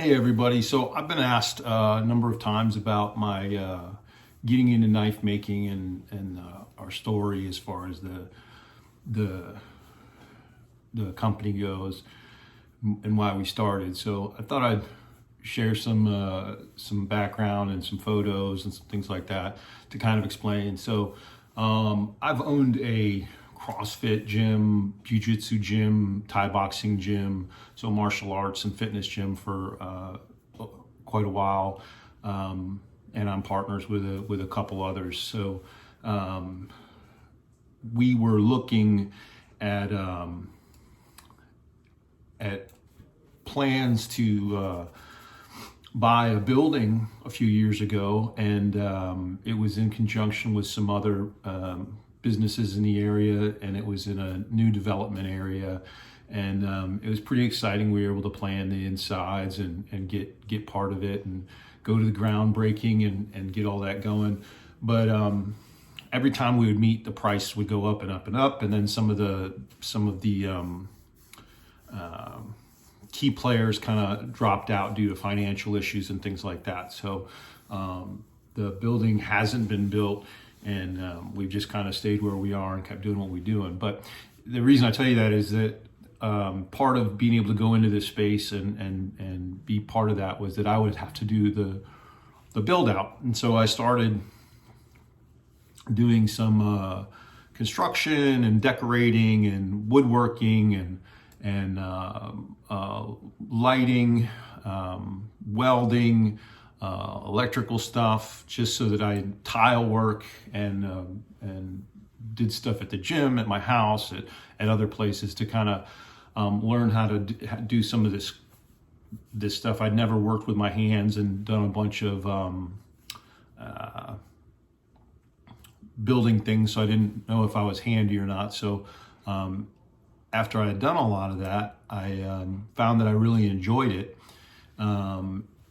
Hey everybody, so I've been asked a number of times about my getting into knife making and our story as far as the company goes and why we started. So I thought I'd share some background and some photos and some things like that to kind of explain. So I've owned a CrossFit gym, jiu-jitsu gym, Thai boxing gym, so martial arts and fitness gym for quite a while, and I'm partners with a couple others. So we were looking at plans to buy a building a few years ago, and it was in conjunction with some other businesses in the area, and it was in a new development area, and it was pretty exciting. We were able to plan the insides and get part of it and go to the groundbreaking and get all that going. But every time we would meet, the price would go up and up and up, and then some of the key players kind of dropped out due to financial issues and things like that. So the building hasn't been built, and we've just kind of stayed where we are and kept doing what we're doing. But the reason I tell you that is that part of being able to go into this space and be part of that was that I would have to do the build out. And so I started doing some construction and decorating and woodworking and lighting, welding, electrical stuff, just so that I tile work and did stuff at the gym, at my house, at other places to kind of learn how to do some of this stuff. I'd never worked with my hands and done a bunch of building things, so I didn't know if I was handy or not. So after I had done a lot of that, I found that I really enjoyed it.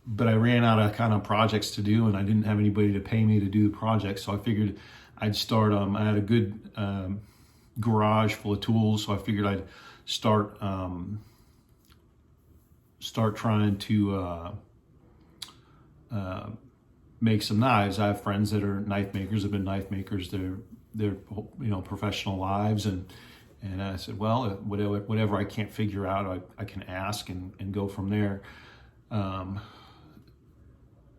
But I ran out of kind of projects to do, and I didn't have anybody to pay me to do the projects. So I figured I'd start, I had a good garage full of tools. So I figured I'd start trying to make some knives. I have friends that are knife makers, have been knife makers their professional lives. And I said, well, whatever I can't figure out, I can ask and go from there.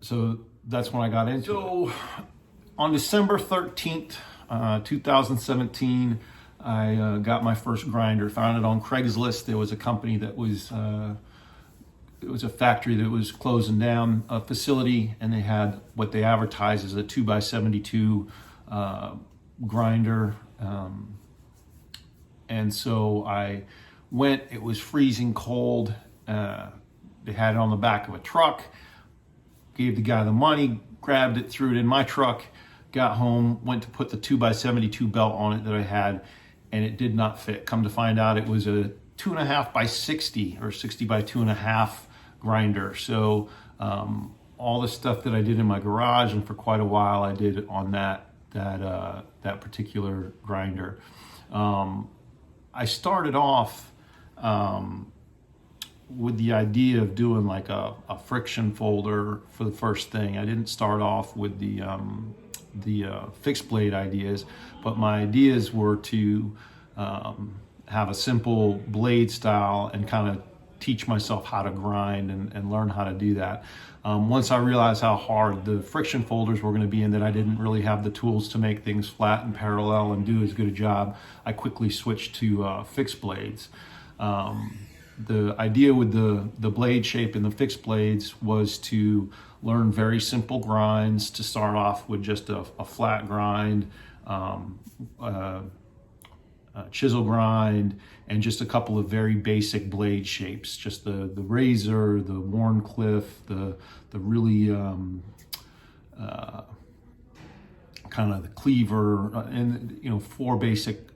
So that's when I got into it. So on December 13th, 2017, I got my first grinder, found it on Craigslist. There was a company that was, it was a factory that was closing down a facility, and they had what they advertised as a 2x72 grinder. And so I went, it was freezing cold. They had it on the back of a truck. Gave the guy the money, grabbed it, threw it in my truck, got home, went to put the 2x72 belt on it that I had, and it did not fit. Come to find out, it was a 2.5 by 60 or 60 by 2.5 grinder. So all the stuff that I did in my garage and for quite a while I did on that particular grinder. I started off with the idea of doing like a friction folder for the first thing. I didn't start off with the fixed blade ideas, but my ideas were to have a simple blade style and kind of teach myself how to grind and learn how to do that. Once I realized how hard the friction folders were going to be and that I didn't really have the tools to make things flat and parallel and do as good a job, I quickly switched to fixed blades. The idea with the blade shape and the fixed blades was to learn very simple grinds, to start off with just a flat grind, chisel grind, and just a couple of very basic blade shapes, just the razor, the Warncliffe, the really kind of the cleaver, and 4 basic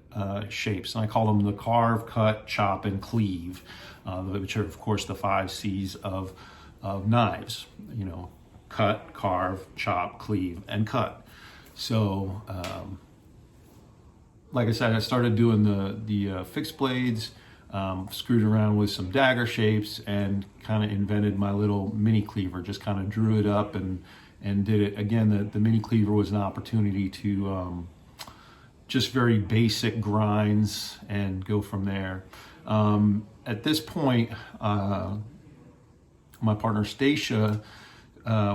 shapes. And I call them the carve, cut, chop, and cleave, which are of course the 5 C's of knives. Cut, carve, chop, cleave, and cut. So like I said, I started doing the fixed blades. screwed around with some dagger shapes and kind of invented my little mini cleaver. Just kind of drew it up and did it. Again, the mini cleaver was an opportunity to just very basic grinds and go from there. At this point, my partner Stacia,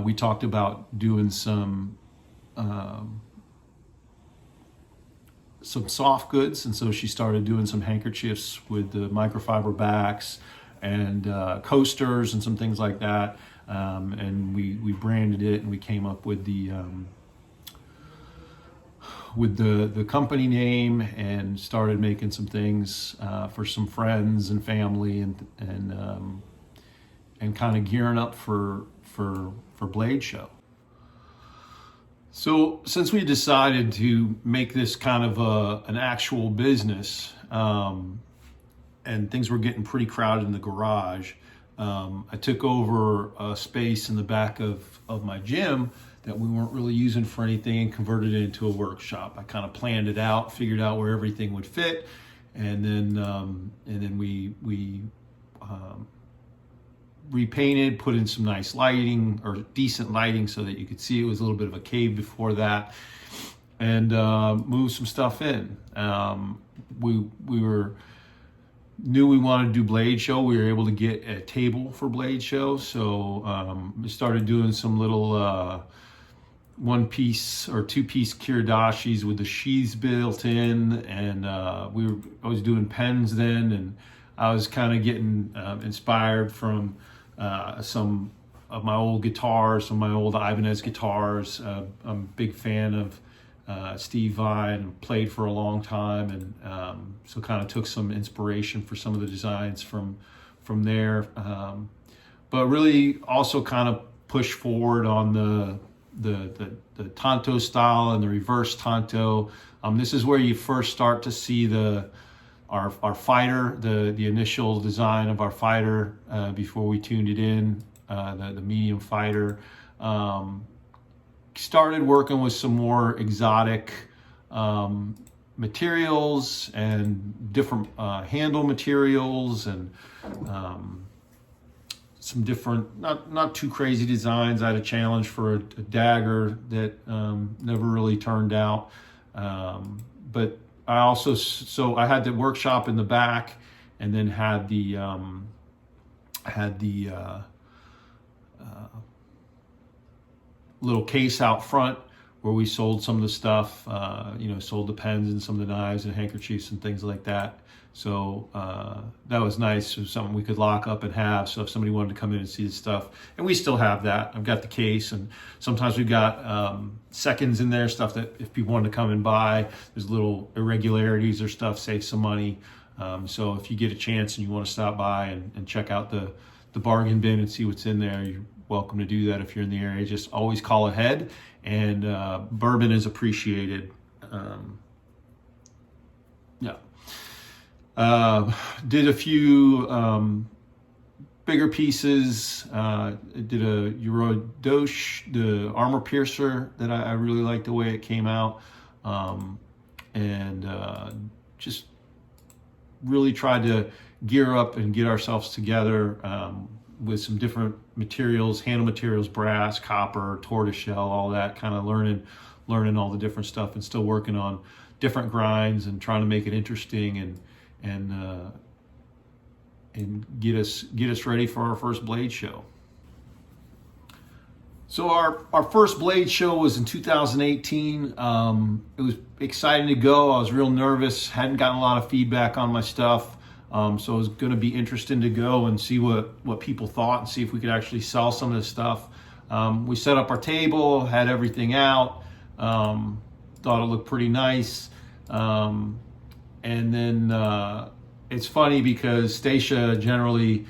we talked about doing some soft goods, and so she started doing some handkerchiefs with the microfiber backs and coasters and some things like that. And we branded it, and we came up with the company name and started making some things for some friends and family, and kind of gearing up for Blade Show. So since we decided to make this kind of an actual business, and things were getting pretty crowded in the garage, I took over a space in the back of my gym that we weren't really using for anything and converted it into a workshop. I kind of planned it out, figured out where everything would fit, and then we repainted, put in some nice lighting, or decent lighting, so that you could see it was a little bit of a cave before that, and moved some stuff in. We knew we wanted to do Blade Show. We were able to get a table for Blade Show, so we started doing some little one-piece or two-piece kiridashis with the sheaths built in, and I was doing pens then, and I was kind of getting inspired from some of my old guitars, some of my old Ibanez guitars. I'm a big fan of Steve Vai, played for a long time, and so kind of took some inspiration for some of the designs from there. But really also kind of pushed forward on the tanto style and the reverse tanto. This is where you first start to see our fighter, the initial design of our fighter before we tuned it in, the medium fighter. Started working with some more exotic materials and different handle materials, and some different, not too crazy designs. I had a challenge for a dagger that never really turned out, but I also, so I had the workshop in the back, and then had the little case out front where we sold some of the stuff, sold the pens and some of the knives and handkerchiefs and things like that. So that was nice. It was something we could lock up and have. So if somebody wanted to come in and see the stuff, and we still have that. I've got the case, and sometimes we've got seconds in there, stuff that if people wanted to come and buy, there's little irregularities or stuff, save some money. So if you get a chance and you want to stop by and check out the bargain bin and see what's in there, you're welcome to do that. If you're in the area, just always call ahead, and bourbon is appreciated. Did a few bigger pieces. Did a Eurodosh, the armor piercer, that I really liked the way it came out, and just really tried to gear up and get ourselves together with some different materials, handle materials, brass, copper, tortoiseshell, all that, kind of learning all the different stuff, and still working on different grinds and trying to make it interesting and get us ready for our first Blade Show. So our first Blade Show was in 2018. It was exciting to go. I was real nervous, hadn't gotten a lot of feedback on my stuff. So it was going to be interesting to go and see what people thought, and see if we could actually sell some of this stuff. We set up our table, had everything out, thought it looked pretty nice. And then it's funny because Stacia generally,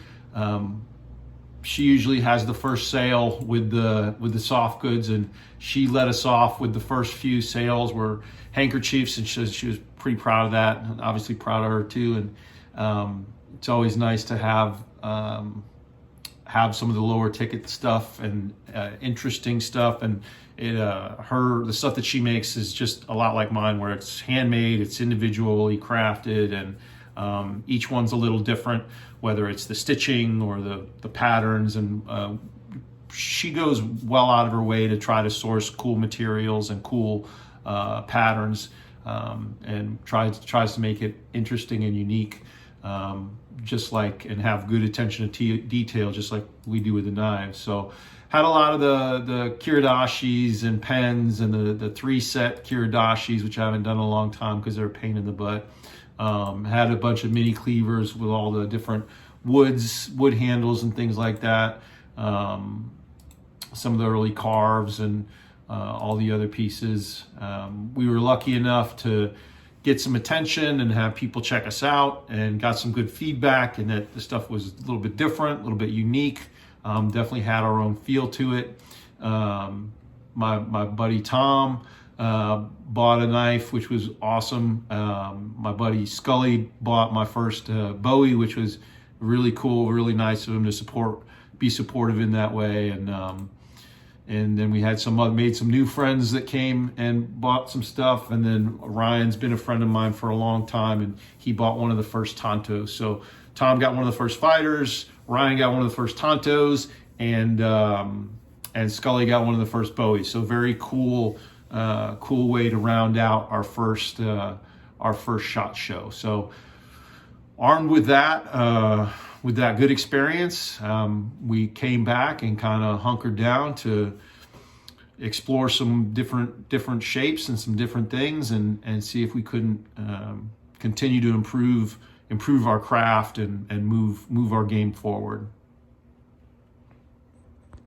she usually has the first sale with the soft goods, and she let us off with the first few sales were handkerchiefs, and she was pretty proud of that, and obviously proud of her too. And it's always nice to have some of the lower ticket stuff and interesting stuff, and the stuff that she makes is just a lot like mine, where it's handmade, it's individually crafted, and Each one's a little different, whether it's the stitching or the patterns, and she goes well out of her way to try to source cool materials and cool patterns, and tries to make it interesting and unique, and have good attention to detail, just like we do with the knives. So had a lot of the kiridashis and pens and the 3-set kiridashis, which I haven't done in a long time because they're a pain in the butt. Had a bunch of mini cleavers with all the different wood handles and things like that. Some of the early carves and all the other pieces. We were lucky enough to get some attention and have people check us out, and got some good feedback, and that the stuff was a little bit different, a little bit unique. Definitely had our own feel to it. My buddy Tom bought a knife, which was awesome. My buddy Scully bought my first Bowie, which was really cool, really nice of him to be supportive in that way. And then we had made some new friends that came and bought some stuff. And then Ryan's been a friend of mine for a long time, and he bought one of the first Tontos. So Tom got one of the first fighters, Ryan got one of the first Tontos, and Scully got one of the first Bowies. So very cool way to round out our first SHOT Show. So armed with that good experience, we came back and kind of hunkered down to explore some different shapes and some different things, and see if we couldn't continue to improve our craft and move our game forward.